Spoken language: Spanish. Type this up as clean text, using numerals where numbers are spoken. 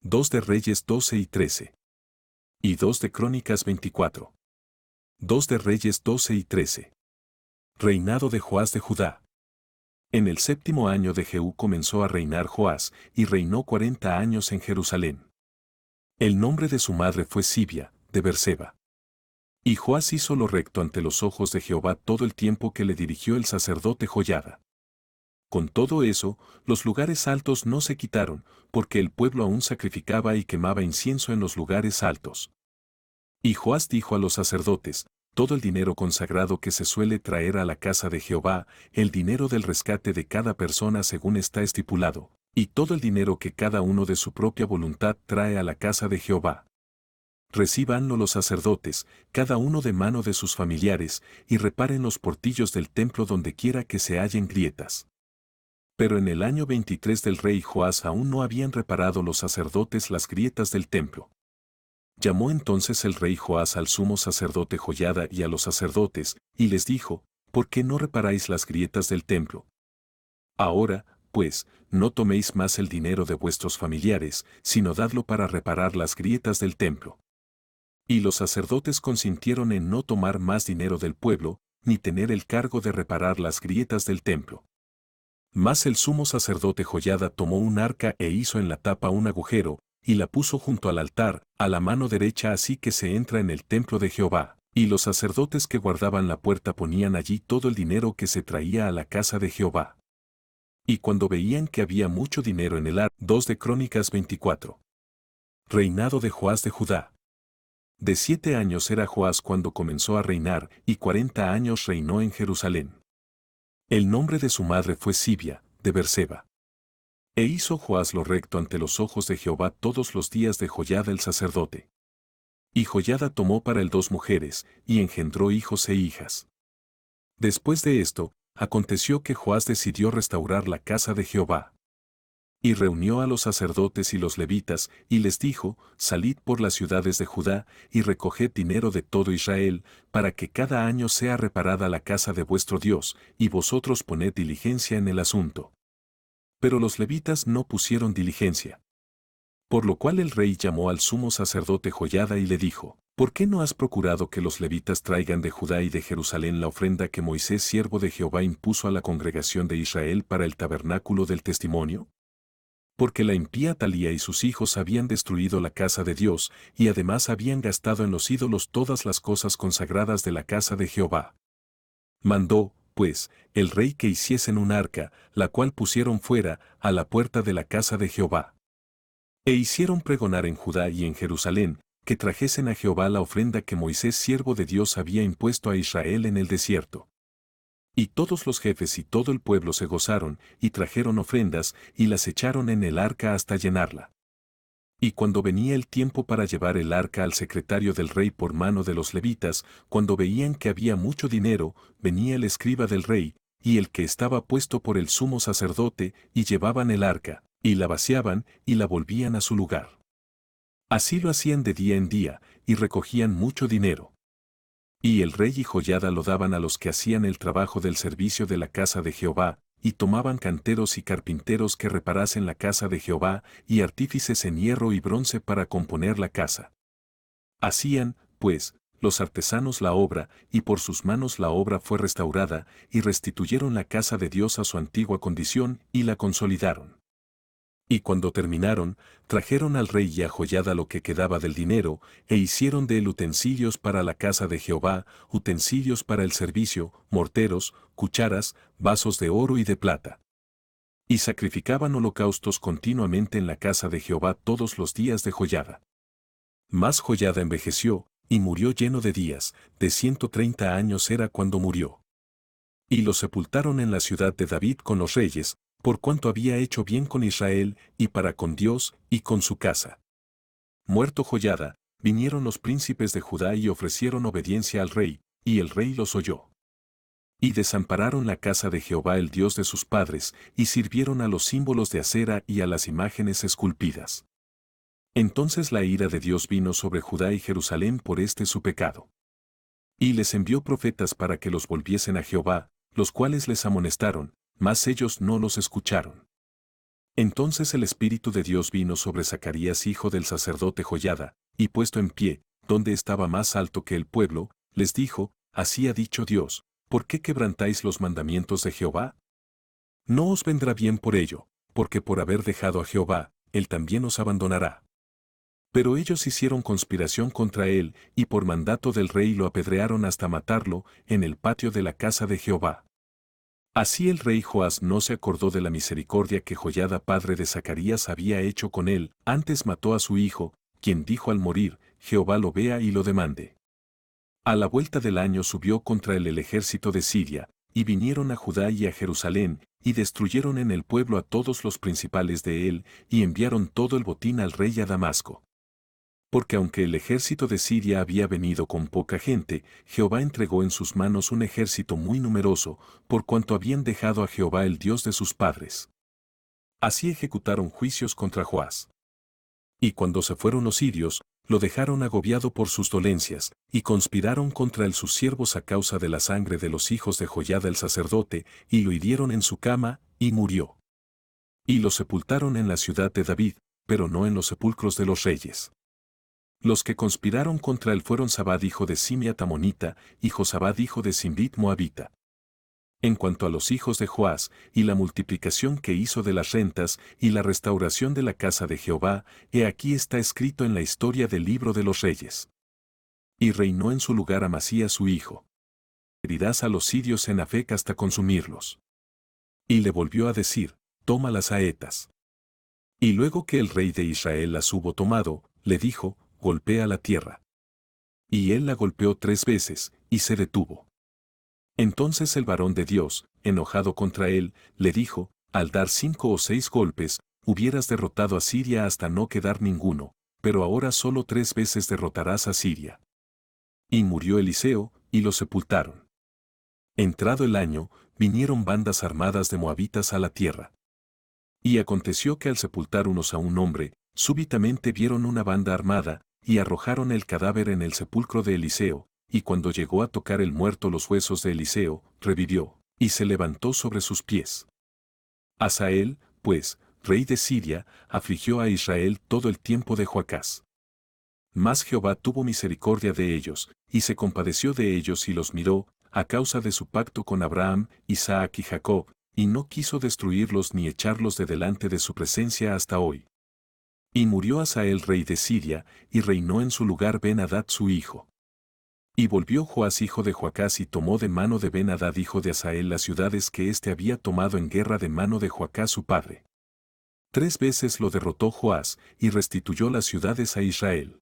2 de Reyes 12 y 13. Y 2 de Crónicas 24. 2 de Reyes 12 y 13. Reinado de Joás de Judá. En el 7º año de Jehú comenzó a reinar Joás, y reinó 40 años en Jerusalén. El nombre de su madre fue Sibia, de Berseba. Y Joás hizo lo recto ante los ojos de Jehová todo el tiempo que le dirigió el sacerdote Joiada. Con todo eso, los lugares altos no se quitaron, porque el pueblo aún sacrificaba y quemaba incienso en los lugares altos. Y Joás dijo a los sacerdotes: todo el dinero consagrado que se suele traer a la casa de Jehová, el dinero del rescate de cada persona según está estipulado, y todo el dinero que cada uno de su propia voluntad trae a la casa de Jehová, recíbanlo los sacerdotes, cada uno de mano de sus familiares, y reparen los portillos del templo donde quiera que se hallen grietas. Pero en el año 23 del rey Joás aún no habían reparado los sacerdotes las grietas del templo. Llamó entonces el rey Joás al sumo sacerdote Joiada y a los sacerdotes, y les dijo: ¿por qué no reparáis las grietas del templo? Ahora, pues, no toméis más el dinero de vuestros familiares, sino dadlo para reparar las grietas del templo. Y los sacerdotes consintieron en no tomar más dinero del pueblo, ni tener el cargo de reparar las grietas del templo. Mas el sumo sacerdote Joiada tomó un arca e hizo en la tapa un agujero, y la puso junto al altar, a la mano derecha, así que se entra en el templo de Jehová, y los sacerdotes que guardaban la puerta ponían allí todo el dinero que se traía a la casa de Jehová. Y cuando veían que había mucho dinero en el arca. 2 de Crónicas 24. Reinado de Joás de Judá. De 7 años era Joás cuando comenzó a reinar, y 40 años reinó en Jerusalén. El nombre de su madre fue Sibia, de Berseba. E hizo Joás lo recto ante los ojos de Jehová todos los días de Joiada el sacerdote. Y Joiada tomó para él 2 mujeres, y engendró hijos e hijas. Después de esto, aconteció que Joás decidió restaurar la casa de Jehová. Y reunió a los sacerdotes y los levitas, y les dijo: salid por las ciudades de Judá, y recoged dinero de todo Israel, para que cada año sea reparada la casa de vuestro Dios, y vosotros poned diligencia en el asunto. Pero los levitas no pusieron diligencia. Por lo cual el rey llamó al sumo sacerdote Joiada y le dijo: ¿por qué no has procurado que los levitas traigan de Judá y de Jerusalén la ofrenda que Moisés siervo de Jehová impuso a la congregación de Israel para el tabernáculo del testimonio? Porque la impía Talía y sus hijos habían destruido la casa de Dios, y además habían gastado en los ídolos todas las cosas consagradas de la casa de Jehová. Mandó, pues, el rey que hiciesen un arca, la cual pusieron fuera, a la puerta de la casa de Jehová. E hicieron pregonar en Judá y en Jerusalén, que trajesen a Jehová la ofrenda que Moisés siervo de Dios había impuesto a Israel en el desierto. Y todos los jefes y todo el pueblo se gozaron, y trajeron ofrendas, y las echaron en el arca hasta llenarla. Y cuando venía el tiempo para llevar el arca al secretario del rey por mano de los levitas, cuando veían que había mucho dinero, venía el escriba del rey, y el que estaba puesto por el sumo sacerdote, y llevaban el arca, y la vaciaban, y la volvían a su lugar. Así lo hacían de día en día, y recogían mucho dinero. Y el rey y Joiada lo daban a los que hacían el trabajo del servicio de la casa de Jehová, y tomaban canteros y carpinteros que reparasen la casa de Jehová, y artífices en hierro y bronce para componer la casa. Hacían, pues, los artesanos la obra, y por sus manos la obra fue restaurada, y restituyeron la casa de Dios a su antigua condición, y la consolidaron. Y cuando terminaron, trajeron al rey y a Joiada lo que quedaba del dinero, e hicieron de él utensilios para la casa de Jehová, utensilios para el servicio, morteros, cucharas, vasos de oro y de plata. Y sacrificaban holocaustos continuamente en la casa de Jehová todos los días de Joiada. Mas Joiada envejeció, y murió lleno de días, de 130 años era cuando murió. Y lo sepultaron en la ciudad de David con los reyes, por cuanto había hecho bien con Israel, y para con Dios, y con su casa. Muerto Joiada, vinieron los príncipes de Judá y ofrecieron obediencia al rey, y el rey los oyó. Y desampararon la casa de Jehová el Dios de sus padres, y sirvieron a los símbolos de acera y a las imágenes esculpidas. Entonces la ira de Dios vino sobre Judá y Jerusalén por este su pecado. Y les envió profetas para que los volviesen a Jehová, los cuales les amonestaron, mas ellos no los escucharon. Entonces el Espíritu de Dios vino sobre Zacarías hijo del sacerdote Joiada, y puesto en pie, donde estaba más alto que el pueblo, les dijo, así ha dicho Dios, ¿por qué quebrantáis los mandamientos de Jehová? No os vendrá bien por ello, porque por haber dejado a Jehová, él también os abandonará. Pero ellos hicieron conspiración contra él, y por mandato del rey lo apedrearon hasta matarlo, en el patio de la casa de Jehová. Así el rey Joás no se acordó de la misericordia que Joiada padre de Zacarías había hecho con él, antes mató a su hijo, quien dijo al morir, Jehová lo vea y lo demande. A la vuelta del año subió contra él el ejército de Siria, y vinieron a Judá y a Jerusalén, y destruyeron en el pueblo a todos los principales de él, y enviaron todo el botín al rey a Damasco. Porque aunque el ejército de Siria había venido con poca gente, Jehová entregó en sus manos un ejército muy numeroso, por cuanto habían dejado a Jehová el Dios de sus padres. Así ejecutaron juicios contra Joás. Y cuando se fueron los sirios, lo dejaron agobiado por sus dolencias, y conspiraron contra él sus siervos a causa de la sangre de los hijos de Joiada el sacerdote, y lo hirieron en su cama, y murió. Y lo sepultaron en la ciudad de David, pero no en los sepulcros de los reyes. Los que conspiraron contra él fueron Zabad hijo de Simeat amonita, y Josabad hijo de Simbit moabita. En cuanto a los hijos de Joás, y la multiplicación que hizo de las rentas, y la restauración de la casa de Jehová, he aquí está escrito en la historia del libro de los reyes. Y reinó en su lugar Amasías su hijo. Herirás a los sirios en Afec hasta consumirlos. Y le volvió a decir, toma las saetas. Y luego que el rey de Israel las hubo tomado, le dijo, golpea la tierra. Y él la golpeó 3 veces, y se detuvo. Entonces el varón de Dios, enojado contra él, le dijo, al dar 5 o 6 golpes, hubieras derrotado a Siria hasta no quedar ninguno, pero ahora solo 3 veces derrotarás a Siria. Y murió Eliseo, y lo sepultaron. Entrado el año, vinieron bandas armadas de moabitas a la tierra. Y aconteció que al sepultar unos a un hombre, súbitamente vieron una banda armada, y arrojaron el cadáver en el sepulcro de Eliseo, y cuando llegó a tocar el muerto los huesos de Eliseo, revivió, y se levantó sobre sus pies. Hazael, pues, rey de Siria, afligió a Israel todo el tiempo de Joacás. Mas Jehová tuvo misericordia de ellos, y se compadeció de ellos y los miró, a causa de su pacto con Abraham, Isaac y Jacob, y no quiso destruirlos ni echarlos de delante de su presencia hasta hoy. Y murió Hazael rey de Siria, y reinó en su lugar Ben-Hadad su hijo. Y volvió Joás hijo de Joacás y tomó de mano de Ben-Hadad hijo de Hazael las ciudades que éste había tomado en guerra de mano de Joacás su padre. 3 veces lo derrotó Joás, y restituyó las ciudades a Israel.